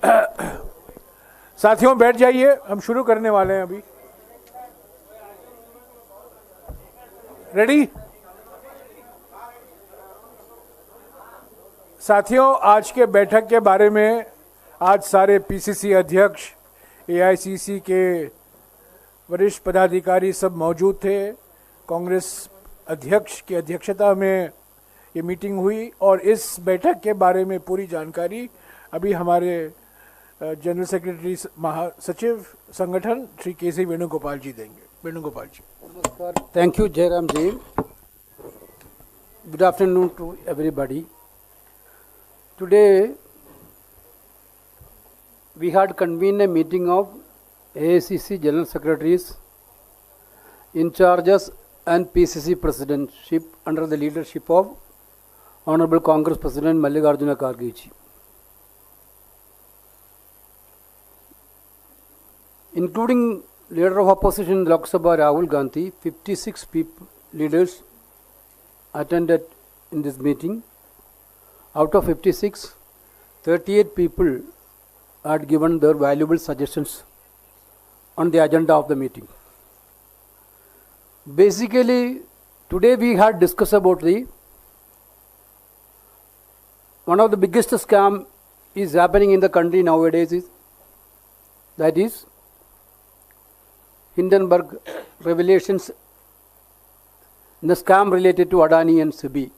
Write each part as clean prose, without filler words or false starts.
साथियों बैठ जाइए, हम शुरू करने वाले हैं अभी। रेडी? साथियों, आज के बैठक के बारे में आज सारे पीसीसी अध्यक्ष, एआईसीसी के वरिष्ठ पदाधिकारी सब मौजूद थे। कांग्रेस अध्यक्ष की अध्यक्षता में ये मीटिंग हुई और इस बैठक के बारे में पूरी जानकारी अभी हमारे जनरल सेक्रेटरी महासचिव संगठन श्री के.सी. वेणुगोपाल जी देंगे। वेणुगोपाल जी। नमस्कार। Thank you Jairam ji. Good afternoon to everybody. Today we had convened a meeting of AICC General Secretaries, in charges and PCC Presidentship under the leadership of Honorable Congress President Mallikarjuna Kharge ji. Including Leader of Opposition in Lok Sabha Rahul Gandhi, 56 leaders attended in this meeting. Out of 56, 38 people had given their valuable suggestions on the agenda of the meeting. Basically, today we had discussed about one of the biggest scam is happening in the country nowadays that is Hindenburg revelations, the scam related to Adani and SEBI.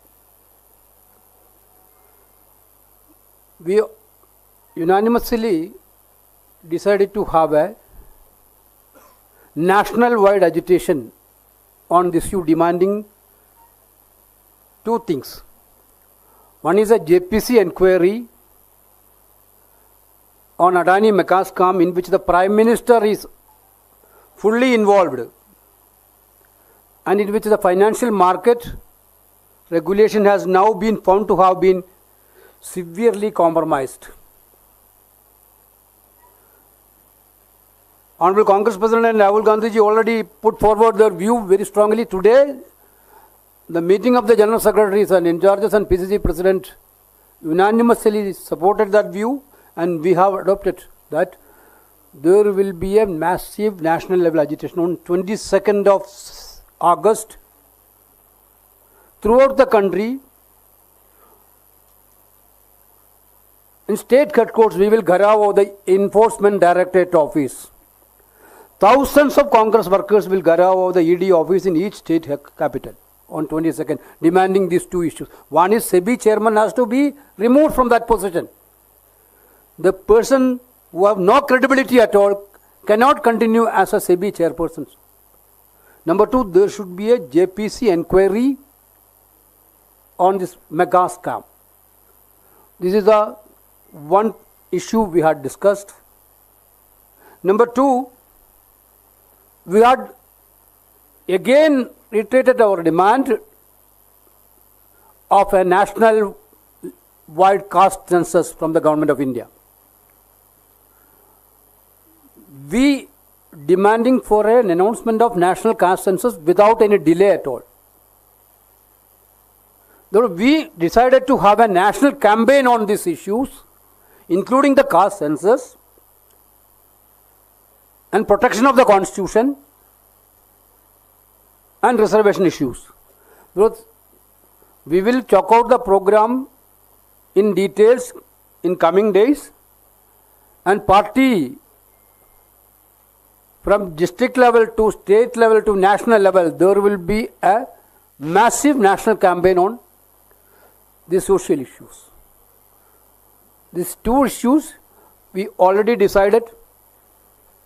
We unanimously decided to have a national-wide agitation on this issue, demanding two things. One is a JPC inquiry on Adani Mecca scam, in which the Prime Minister is fully involved and in which the financial market regulation has now been found to have been severely compromised. Honorable Congress President and Rahul Gandhi ji already put forward their view very strongly. Today, the meeting of the General Secretaries and in charges and PCC President unanimously supported that view, and we have adopted that there will be a massive national level agitation on 22nd of August throughout the country. In state headquarters, we will gherav the Enforcement Directorate office. Thousands of Congress workers will gherav the ED office in each state capital on 22nd, demanding these two issues. One is SEBI chairman has to be removed from that position. The person who have no credibility at all cannot continue as a SEBI chairperson. Number two, there should be a JPC inquiry on this mega scam. This is the one issue we had discussed. Number two, we had again reiterated our demand of a national wide caste census from the Government of India. We demanding for an announcement of national caste census without any delay at all. We decided to have a national campaign on these issues, including the caste census and protection of the constitution and reservation issues. We will chalk out the program in details in coming days, and party from district level to state level to national level, there will be a massive national campaign on the social issues. These two issues we already decided.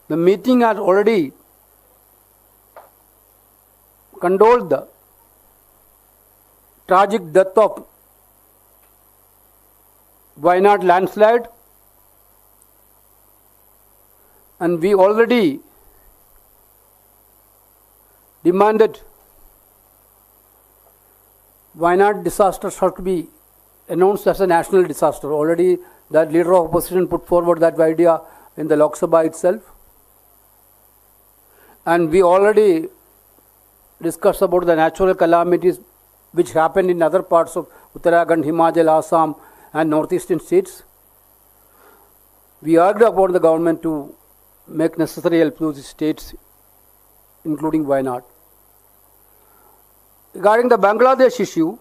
The meeting has already condoled the tragic death of Wayanad landslide, and we already demanded Wayanad disaster has to be announced as a national disaster. Already that leader of opposition put forward that idea in the Lok Sabha itself. And we already discussed about the natural calamities which happened in other parts of Uttarakhand, Himachal, Assam and northeastern states. We urged upon the government to make necessary help to the states, including Wayanad. Regarding the Bangladesh issue,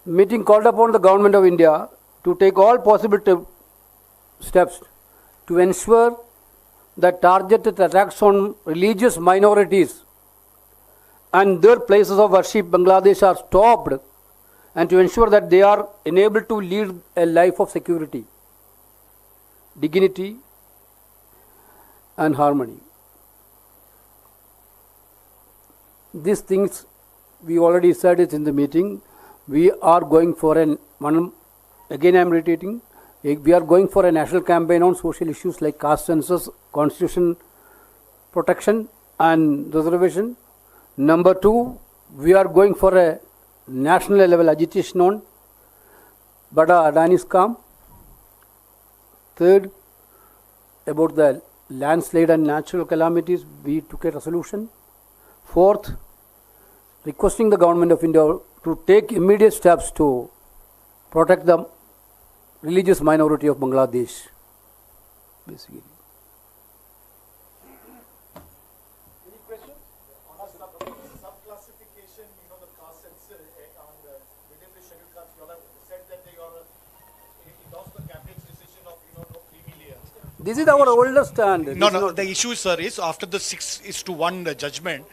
meeting called upon the government of India to take all possible steps to ensure that targeted attacks on religious minorities and their places of worship Bangladesh are stopped, and to ensure that they are enabled to lead a life of security, dignity and harmony. These things we already said it in the meeting. We are going for again I am reiterating, we are going for a national campaign on social issues like caste census, constitution protection and reservation. Number 2, we are going for a national level agitation on Bada Adani scam. Third, about the landslide and natural calamities, we took a resolution. Fourth, requesting the government of India to take immediate steps to protect the religious minority of Bangladesh, basically. Any questions? Sub-classification, the caste census within the scheduled caste, you all have said that they all endorsed the cabinet's decision of, no creamy layer. This is our oldest stand. No, the issue, sir, is after the 6:1 judgment,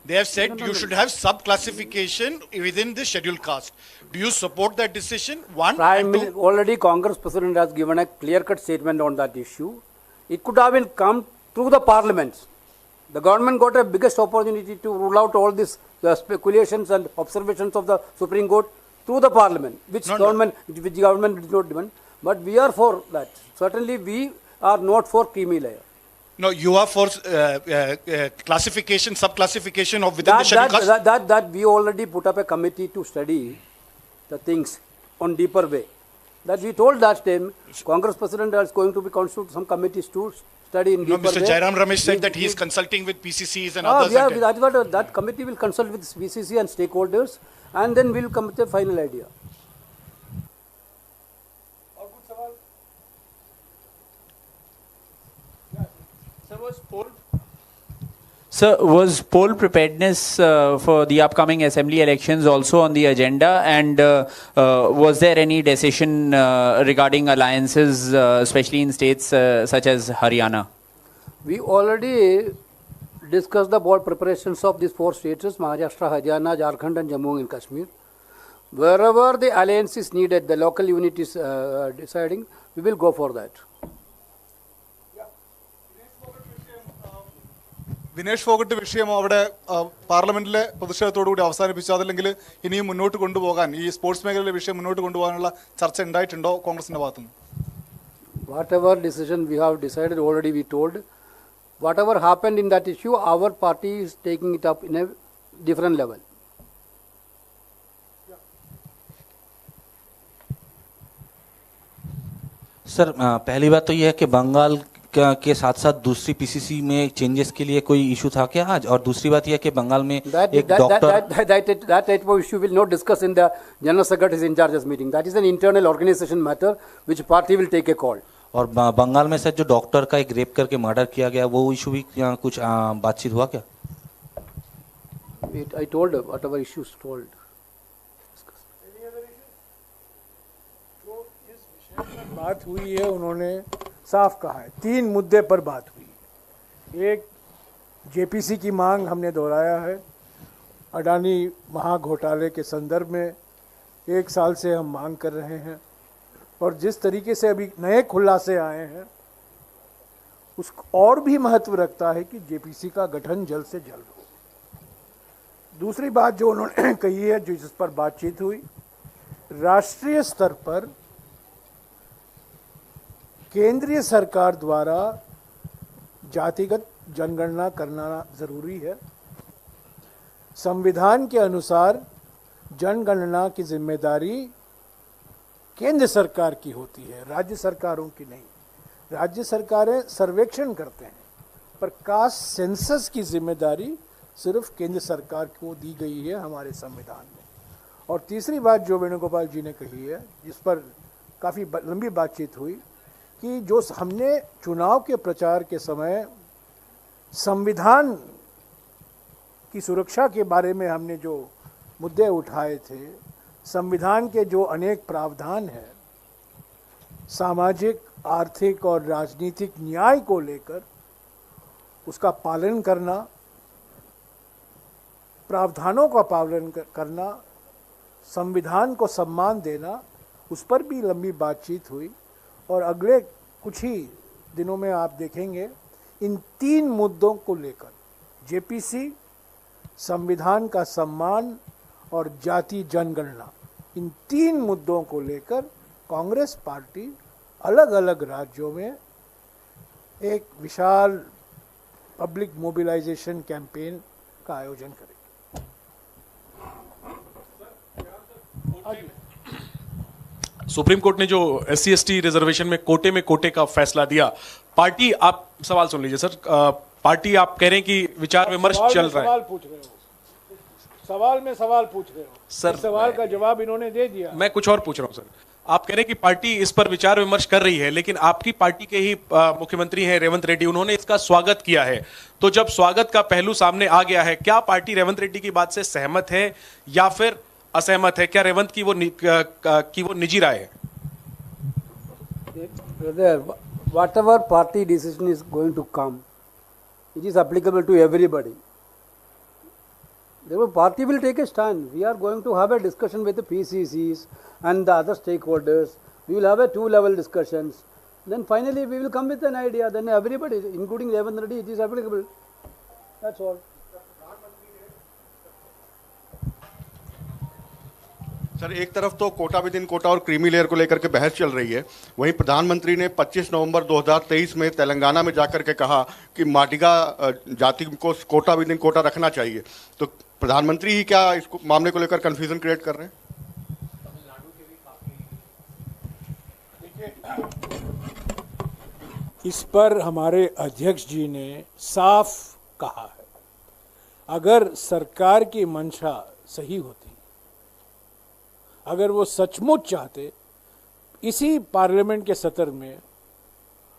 they have said you should have sub-classification within the scheduled caste. Do you support that decision? One, and two. Already Congress President has given a clear-cut statement on that issue. It could have been come through the parliaments. The government got a biggest opportunity to rule out all these speculations and observations of the Supreme Court through the parliament, which government did not demand. But we are for that. Certainly we are not for creamy layer. No, you are for classification, sub-classification of within the scheduled caste? That we already put up a committee to study the things on deeper way. That we told last time, Congress President is going to be constituted some committees to study in deeper way. No, Mr. Jairam Ramesh said that he is consulting with PCCs and others. That committee will consult with PCC and stakeholders, and then we will come with a final idea. Sir, was poll preparedness for the upcoming assembly elections also on the agenda, and was there any decision regarding alliances, especially in states such as Haryana? We already discussed the poll preparations of these 4 states, Maharashtra, Haryana, Jharkhand and Jammu and Kashmir. Wherever the alliance is needed, the local unit is deciding, we will go for that. Vinesh Phogat വിഷയം അവിടെ പാർലമെന്റിലെ പ്രതിഷേധത്തോടുകൂടി അവസാനിപ്പിച്ചു. അതല്ലെങ്കിൽ ഇനിയും മുന്നോട്ട് കൊണ്ടുപോകാൻ ഈ sports മേഖലയിലെ വിഷയം മുന്നോട്ട് കൊണ്ടുപോകാനുള്ള ചർച്ച ഉണ്ടായിട്ടുണ്ടോ കോൺഗ്രസിന്റെ ഭാഗത്തുനിന്ന്? Whatever decision we have decided already, we told. Whatever happened in that issue, our party is taking it up in a different level. Sir, पहली बात तो यह है कि बंगाल के साथ साथ दूसरी पीसीसी में चेंजेस के लिए कोई इशू था क्या आज? और दूसरी बात यह है कि बंगाल में एक doctor that type of issue will not discuss in the General Secretary's in charges meeting. That is an internal organization matter which party will take a call. और बंगाल में सर जो डॉक्टर का एक रेप करके मर्डर किया गया, वो issue भी कुछ बातचीत हुआ क्या? I told whatever issues told. बात हुई है, उन्होंने साफ कहा है 3 मुद्दे पर बात हुई। एक, जेपीसी की मांग हमने दोहराया है। अडानी महाघोटाले के संदर्भ में 1 साल से हम मांग कर रहे हैं, और जिस तरीके से अभी नए खुलासे आए हैं उस और भी महत्व रखता है कि जेपीसी का गठन जल्द से जल्द हो। दूसरी बात जो उन्होंने कही है, जिस पर बातचीत हुई, राष्ट्रीय स्तर पर केंद्रीय सरकार द्वारा जातिगत जनगणना करना जरूरी है। संविधान के अनुसार जनगणना की जिम्मेदारी केंद्र सरकार की होती है, राज्य सरकारों की नहीं। राज्य सरकारें सर्वेक्षण करते हैं, पर कास्ट सेंसस की जिम्मेदारी सिर्फ केंद्र सरकार को दी गई है हमारे संविधान में। और तीसरी बात जो वेणुगोपाल जी ने कही है, जिस पर काफ़ी लंबी बातचीत हुई, कि जो हमने चुनाव के प्रचार के समय संविधान की सुरक्षा के बारे में हमने जो मुद्दे उठाए थे, संविधान के जो अनेक प्रावधान हैं सामाजिक, आर्थिक और राजनीतिक न्याय को लेकर, उसका पालन करना, प्रावधानों का पालन करना, संविधान को सम्मान देना, उस पर भी लंबी बातचीत हुई। और अगले कुछ ही दिनों में आप देखेंगे इन 3 मुद्दों को लेकर जेपीसी, संविधान का सम्मान और जाति जनगणना, इन 3 मुद्दों को लेकर कांग्रेस पार्टी अलग अलग राज्यों में एक विशाल पब्लिक मोबिलाइजेशन कैंपेन का आयोजन करेगी। सुप्रीम कोर्ट ने जो SC/ST रिजर्वेशन में कोटे का फैसला दिया, पार्टी, आप सवाल सुन लीजिए सर, पार्टी आप कह रहे हैं कि विचार विमर्श चल रहा है। सवाल पूछ रहे हो, सवाल में सवाल पूछ रहे हो सर, सवाल का जवाब इन्होंने दे दिया। मैं कुछ और पूछ रहा हूं सर। आप कह रहे हैं कि पार्टी इस पर विचार विमर्श कर रही है, लेकिन आपकी पार्टी के ही मुख्यमंत्री हैं रेवंत रेड्डी, उन्होंने इसका स्वागत किया है। तो जब स्वागत का पहलू सामने आ गया है, क्या पार्टी रेवंत रेड्डी की बात से सहमत है या फिर असहमत है? क्या रेवंत की वो निजी राय है? Whatever party decision is going to come, it is applicable to everybody. The party will take a stand. We are going to have a discussion with the PCCs and the other stakeholders. We will have a 2-level discussions. Then finally we will come with an idea. Then everybody, including Revanth Reddy, it is applicable. That's all. Sir, एक तरफ तो Kota with in Kota और creamy layer को लेकर के बहस चल रही है, वहीं प्रधानमंत्री ने 25 नवंबर 2023 में तेलंगाना में जाकर के कहा कि माडिगा जाति को कोटा विद इन कोटा रखना चाहिए। तो प्रधानमंत्री ही क्या इस मामले को लेकर कंफ्यूजन क्रिएट कर रहे हैं? इस पर हमारे अध्यक्ष जी ने साफ कहा है, अगर सरकार की मंशा सही होती, अगर वो सचमुच चाहते, इसी पार्लियामेंट के सत्र में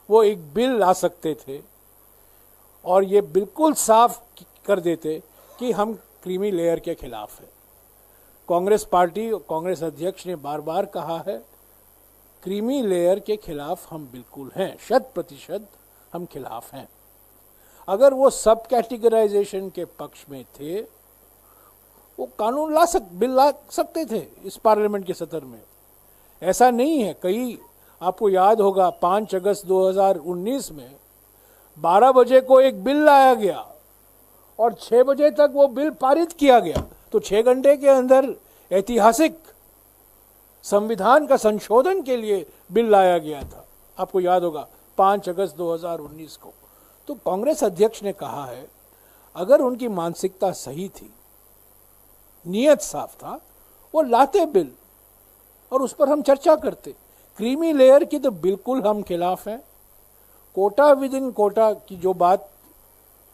वो एक बिल ला सकते थे और ये बिल्कुल साफ कर देते कि हम क्रीमी लेयर के खिलाफ है। कांग्रेस पार्टी, कांग्रेस अध्यक्ष ने बार बार कहा है, क्रीमी लेयर के खिलाफ हम बिल्कुल हैं, 100% हम खिलाफ हैं। अगर वो सब कैटेगराइजेशन के पक्ष में थे, वो कानून बिल ला सकते थे इस पार्लियामेंट के सत्र में। ऐसा नहीं है। कई, आपको याद होगा 5 अगस्त 2019 में 12 बजे को एक बिल लाया गया और 6 बजे तक वो बिल पारित किया गया। तो 6 घंटे के अंदर ऐतिहासिक संविधान का संशोधन के लिए बिल लाया गया था, आपको याद होगा 5 अगस्त 2019 को। तो कांग्रेस अध्यक्ष ने कहा है, अगर उनकी मानसिकता सही थी, नियत साफ था, वो लाते बिल और उस पर हम चर्चा करते। क्रीमी लेयर की तो बिल्कुल हम खिलाफ हैं। कोटा विद इन कोटा की जो बात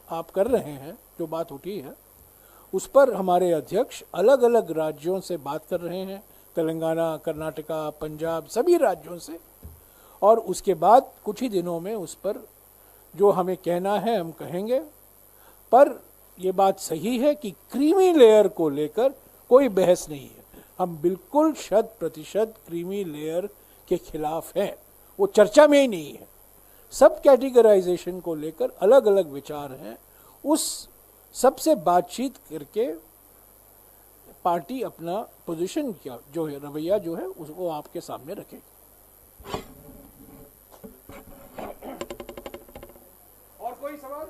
आप कर रहे हैं, जो बात उठी है, उस पर हमारे अध्यक्ष अलग अलग राज्यों से बात कर रहे हैं, तेलंगाना, कर्नाटका, पंजाब, सभी राज्यों से। और उसके बाद कुछ ही दिनों में उस पर जो हमें कहना है हम कहेंगे। पर ये बात सही है कि क्रीमी लेयर को लेकर कोई बहस नहीं है। हम बिल्कुल 100% क्रीमी लेयर के खिलाफ हैं, वो चर्चा में ही नहीं है। सब कैटेगराइजेशन को लेकर अलग अलग विचार हैं, उस सबसे बातचीत करके पार्टी अपना पोजीशन क्या जो है, रवैया जो है, उसको आपके सामने रखेगी। और कोई सवाल?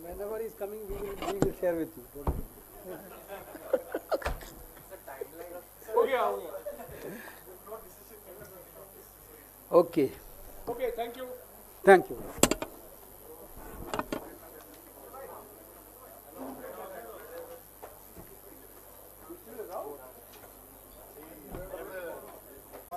Whenever is coming, we will share with you. Okay. Okay, thank you. Thank you.